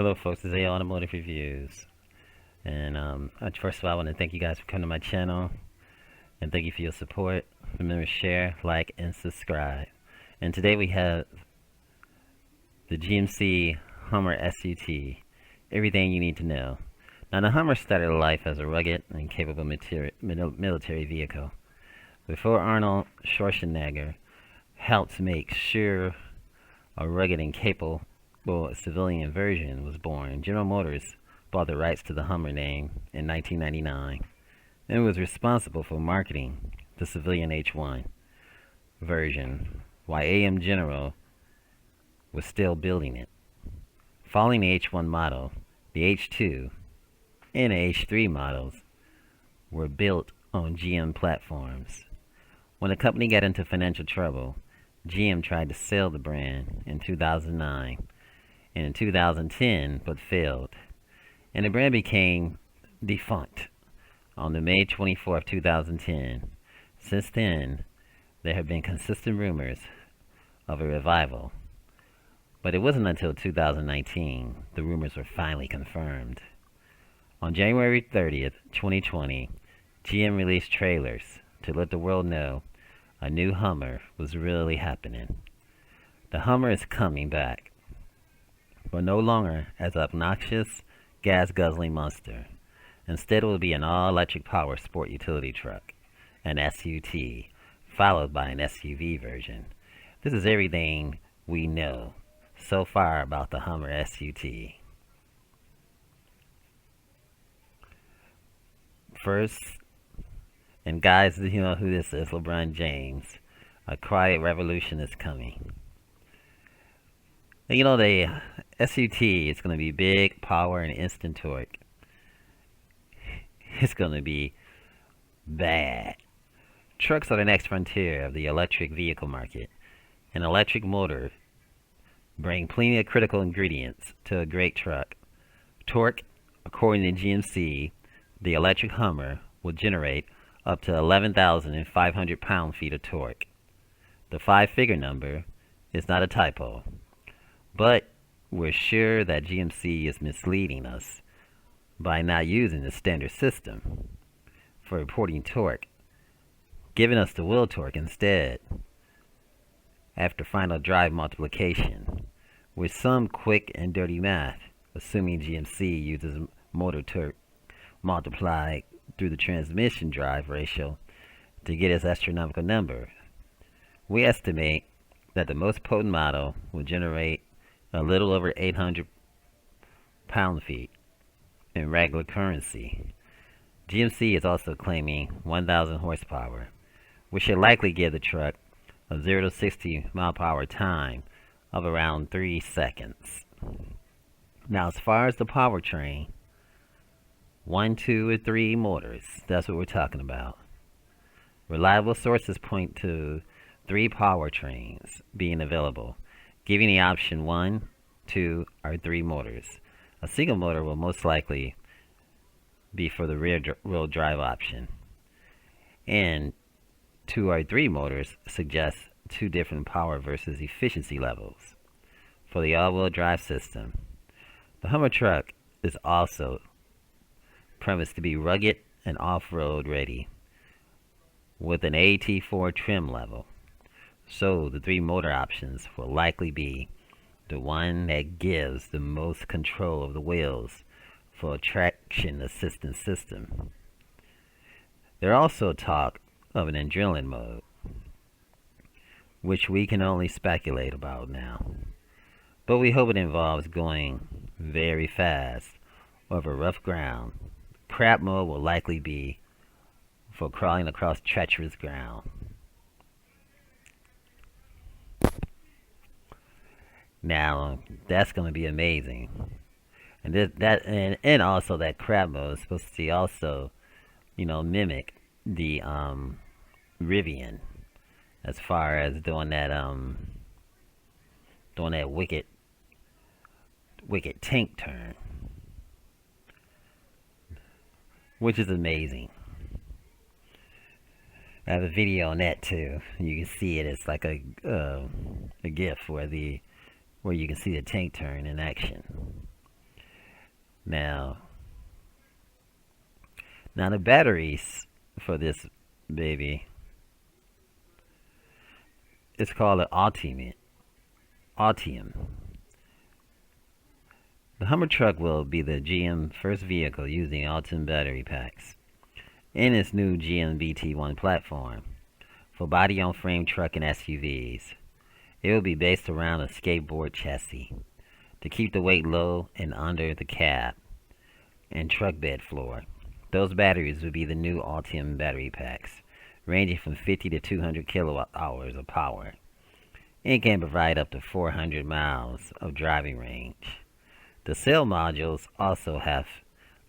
Hello, folks. This is A Automotive Reviews. And first of all, I want to thank you guys for coming to my channel. And thank you for your support. Remember to share, like, and subscribe. And today we have the GMC Hummer SUT. Everything you need to know. Now, the Hummer started life as a rugged and capable military vehicle. Before Arnold Schwarzenegger helped make sure a rugged and capable civilian version was born, General Motors bought the rights to the Hummer name in 1999 and was responsible for marketing the civilian H1 version while AM General was still building it. Following the H1 model, the H2 and the H3 models were built on GM platforms. When the company got into financial trouble, GM tried to sell the brand in 2009 and in 2010, but failed. And the brand became defunct on the May 24th, 2010. Since then, there have been consistent rumors of a revival. But it wasn't until 2019 the rumors were finally confirmed. On January 30th, 2020, GM released trailers to let the world know a new Hummer was really happening. The Hummer is coming back, but no longer as an obnoxious, gas-guzzling monster. Instead, it will be an all-electric power sport utility truck, an SUT, followed by an SUV version. This is everything we know so far about the Hummer SUT. First, and guys, you know who this is, LeBron James. A quiet revolution is coming. You know, the SUT is going to be big, power, and instant torque. It's going to be bad. Trucks are the next frontier of the electric vehicle market. An electric motor brings plenty of critical ingredients to a great truck. Torque, according to GMC, the electric Hummer will generate up to 11,500 pound-feet of torque. The five-figure number is not a typo, but we're sure that GMC is misleading us by not using the standard system for reporting torque, giving us the wheel torque instead after final drive multiplication. With some quick and dirty math, assuming GMC uses motor torque multiplied through the transmission drive ratio to get its astronomical number, we estimate that the most potent model will generate a little over 800 pound-feet in regular currency. GMC is also claiming 1,000 horsepower, which should likely give the truck a 0 to 60 mile per hour time of around 3 seconds. Now, as far as the powertrain, 1, 2, or 3 motors, that's what we're talking about. Reliable sources point to 3 powertrains being available, giving the option 1, 2, or 3 motors. A single motor will most likely be for the rear-wheel drive option, and 2 or 3 motors suggest 2 different power versus efficiency levels. For the all-wheel drive system, the Hummer truck is also premised to be rugged and off-road ready with an AT4 trim level. So the 3 motor options will likely be the one that gives the most control of the wheels for a traction assistance system. There also talk of an adrenaline mode, which we can only speculate about now. But we hope it involves going very fast over rough ground. Crab mode will likely be for crawling across treacherous ground. Now, that's going to be amazing. And also that crab mode is supposed to also, mimic the Rivian as far as doing that wicked tank turn, which is amazing. I have a video on that too. You can see it. It's like a GIF where you can see the tank turn in action. Now, now the batteries for this baby, it's called an Altium. The Hummer truck will be the GM first vehicle using Altium battery packs in its new GM BT1 platform for body-on-frame truck and SUVs. It will be based around a skateboard chassis to keep the weight low and under the cab and truck bed floor. Those batteries will be the new Altium battery packs, ranging from 50 to 200 kilowatt hours of power, and can provide up to 400 miles of driving range. The cell modules also have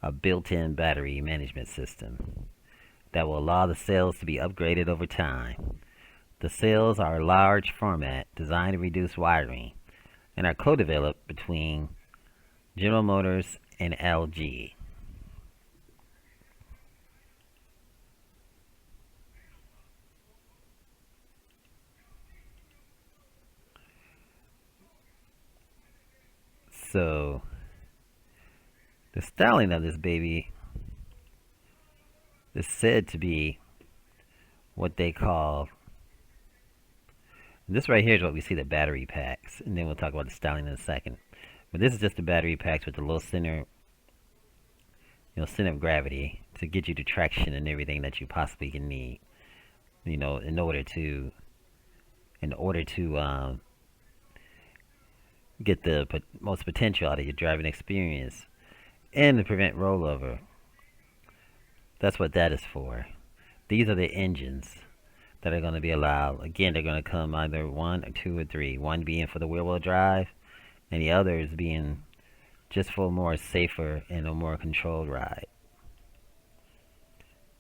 a built-in battery management system that will allow the cells to be upgraded over time. The cells are a large format designed to reduce wiring and are co-developed between General Motors and LG. So, the styling of this baby is said to be what they call, this right here is what we see, the battery packs, and then we'll talk about the styling in a second. But this is just the battery packs with the low center, center of gravity to get you the traction and everything that you possibly can need, in order to get the most potential out of your driving experience and to prevent rollover. That's what that is for. These are the engines that are going to be allowed. Again, they're going to come either 1 or 2 or 3. One being for the wheel-wheel drive, and the others being just for a more safer and a more controlled ride.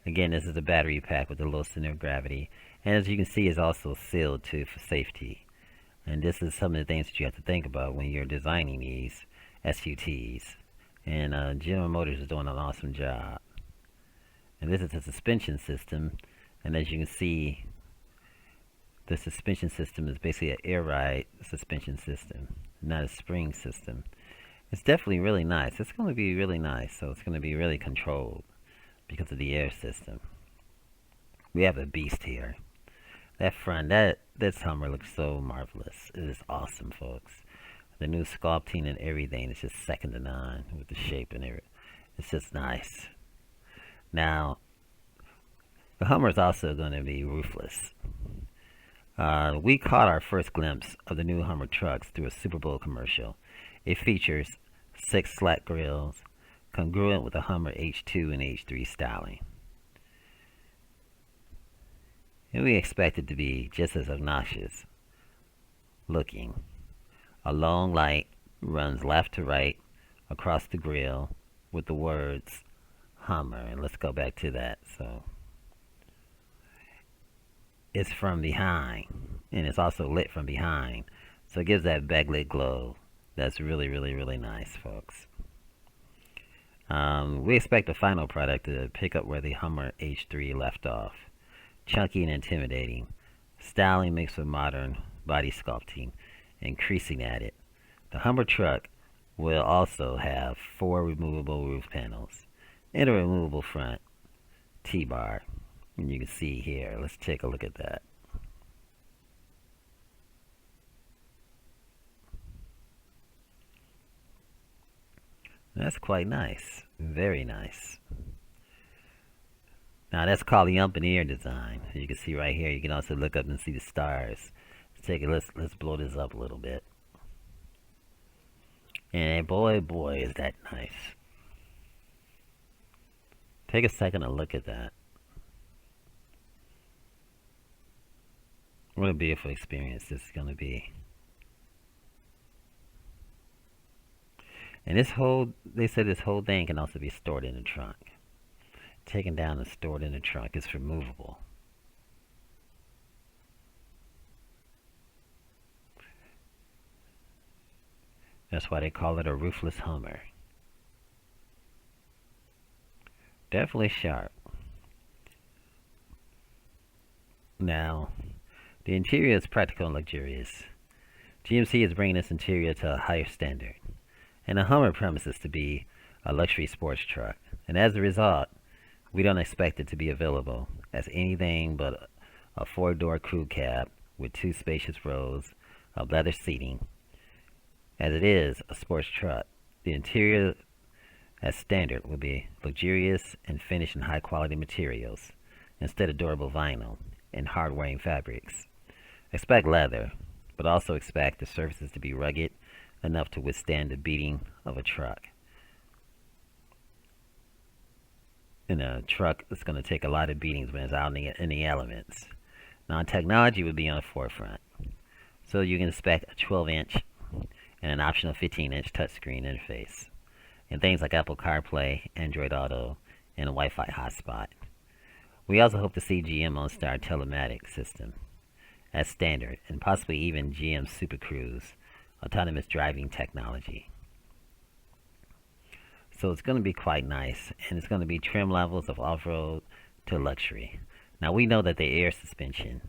Again, this is a battery pack with a low center of gravity, and as you can see, it's also sealed too for safety. And this is some of the things that you have to think about when you're designing these SUTs. And General Motors is doing an awesome job. And this is the suspension system, and as you can see, the suspension system is basically an air ride suspension system, not a spring system. It's definitely really nice. It's going to be really nice, so it's going to be really controlled because of the air system. We have a beast here. That front, this Hummer looks so marvelous. It is awesome, folks. The new sculpting and everything is just second to none with the shape and everything. It's just nice. Now, the Hummer is also going to be roofless. We caught our first glimpse of the new Hummer trucks through a Super Bowl commercial. It features 6 slat grills, congruent with the Hummer H2 and H3 styling. And we expect it to be just as obnoxious looking. A long light runs left to right across the grill with the words Hummer. And let's go back to that. So it's from behind, and it's also lit from behind, so it gives that backlit glow. That's really, really, really nice, folks. We expect the final product to pick up where the Hummer H3 left off. Chunky and intimidating, styling mixed with modern body sculpting, increasing at it. The Hummer truck will also have 4 removable roof panels and a removable front T-bar. And you can see here, let's take a look at that. That's quite nice, very nice. Now that's called the up in the air design. As you can see right here, you can also look up and see the stars. Let's blow this up a little bit. And boy, is that nice. Take a second to look at that. What a beautiful experience this is going to be. And they said this whole thing can also be stored in the trunk. Taken down and stored in the trunk. It's removable. That's why they call it a roofless Hummer. Definitely sharp. Now, the interior is practical and luxurious. GMC is bringing this interior to a higher standard, and the Hummer promises to be a luxury sports truck. And as a result, we don't expect it to be available as anything but a four-door crew cab with two spacious rows of leather seating. As it is a sports truck, the interior as standard will be luxurious and finished in high-quality materials instead of durable vinyl and hard-wearing fabrics. Expect leather, but also expect the surfaces to be rugged enough to withstand the beating of a truck. In a truck, it's going to take a lot of beatings when it's out in the elements. Now, technology would be on the forefront. So you can expect a 12-inch and an optional 15-inch touchscreen interface, and things like Apple CarPlay, Android Auto, and a Wi-Fi hotspot. We also hope to see GM OnStar telematics system as standard, and possibly even GM Super Cruise autonomous driving technology. So it's going to be quite nice, and it's going to be trim levels of off-road to luxury. Now we know that the air suspension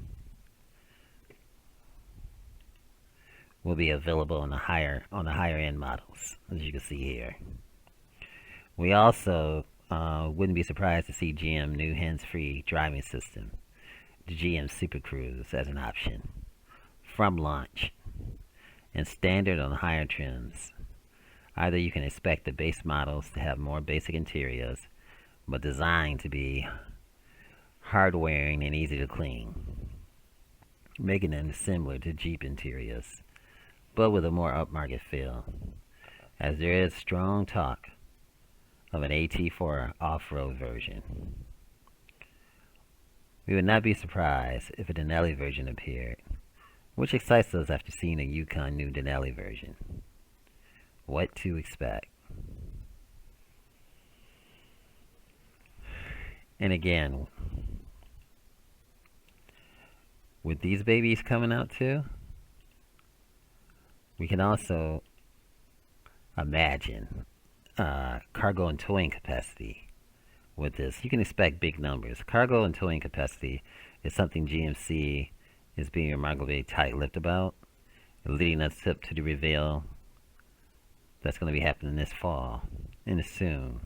will be available on the higher end models, as you can see here. We also wouldn't be surprised to see GM new hands-free driving system, the GM Super Cruise, as an option from launch, and standard on higher trims. Either you can expect the base models to have more basic interiors, but designed to be hard-wearing and easy to clean, making them similar to Jeep interiors, but with a more upmarket feel, as there is strong talk of an AT4 off-road version. We would not be surprised if a Denali version appeared, which excites us after seeing a Yukon new Denali version. What to expect? And again, with these babies coming out too, we can also imagine cargo and towing capacity with this. You can expect big numbers. Cargo and towing capacity is something GMC is being remarkably tight-lipped about, leading us up to the reveal that's going to be happening this fall and soon.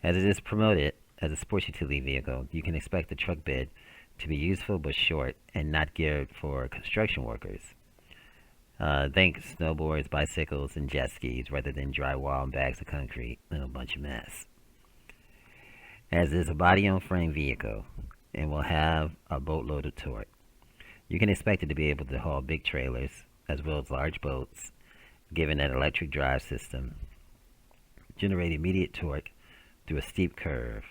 As it is promoted as a sports utility vehicle, you can expect the truck bed to be useful but short and not geared for construction workers. Think snowboards, bicycles, and jet skis rather than drywall and bags of concrete and a bunch of mess. As is a body-on-frame vehicle and will have a boatload of torque, you can expect it to be able to haul big trailers as well as large boats, given that electric drive system, generate immediate torque through a steep curve.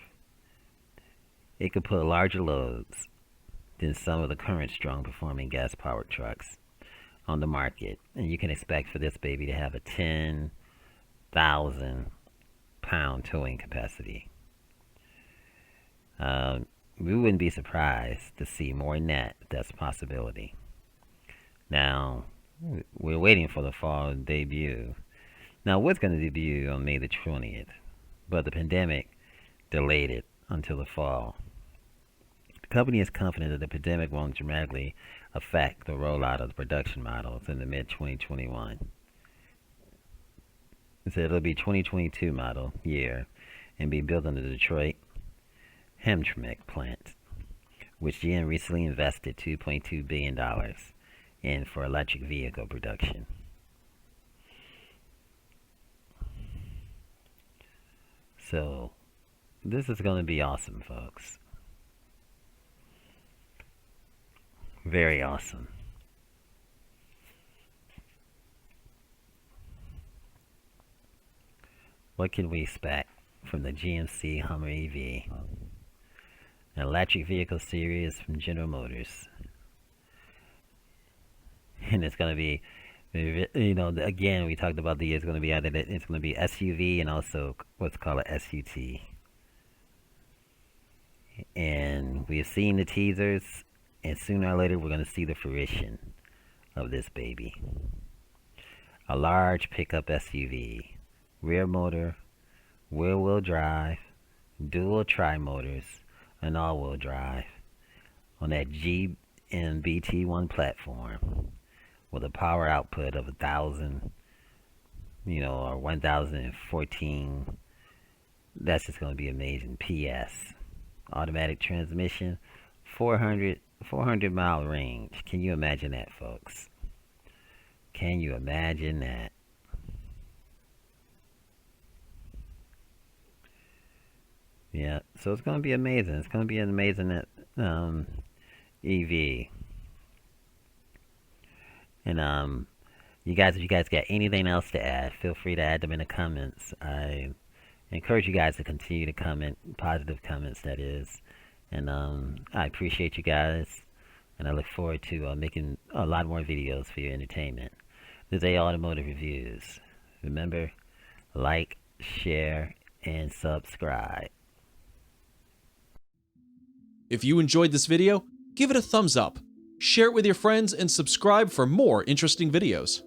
It could pull larger loads than some of the current strong-performing gas-powered trucks on the market, and you can expect for this baby to have a 10,000-pound towing capacity. We wouldn't be surprised to see more than that. That's a possibility. Now, we're waiting for the fall debut. Now, it was going to debut on May the 20th, but the pandemic delayed it until the fall. The company is confident that the pandemic won't dramatically affect the rollout of the production models in the mid-2021. It said it'll be 2022 model year and be built in the Detroit-Hamtramck plant, which GM recently invested $2.2 billion in for electric vehicle production. So, this is going to be awesome, folks. Very awesome. What can we expect from the GMC Hummer EV? An electric vehicle series from General Motors. And it's going to be, again, we talked about it's going to be it's going to be SUV and also what's called a SUT. And we've seen the teasers, and sooner or later we're going to see the fruition of this baby. A large pickup SUV, rear motor, rear-wheel drive, dual tri-motors, and all-wheel drive on that GM BT1 platform with a power output of 1,000 or 1014. That's just going to be amazing. PS, automatic transmission, 400 mile range. Can you imagine that, folks? Can you imagine that? Yeah, so it's going to be amazing. It's going to be an amazing EV. And you guys, if you guys got anything else to add, feel free to add them in the comments. I encourage you guys to continue to comment, positive comments, that is. And I appreciate you guys, and I look forward to making a lot more videos for your entertainment. This is A Automotive Reviews. Remember, like, share, and subscribe. If you enjoyed this video, give it a thumbs up, share it with your friends, and subscribe for more interesting videos.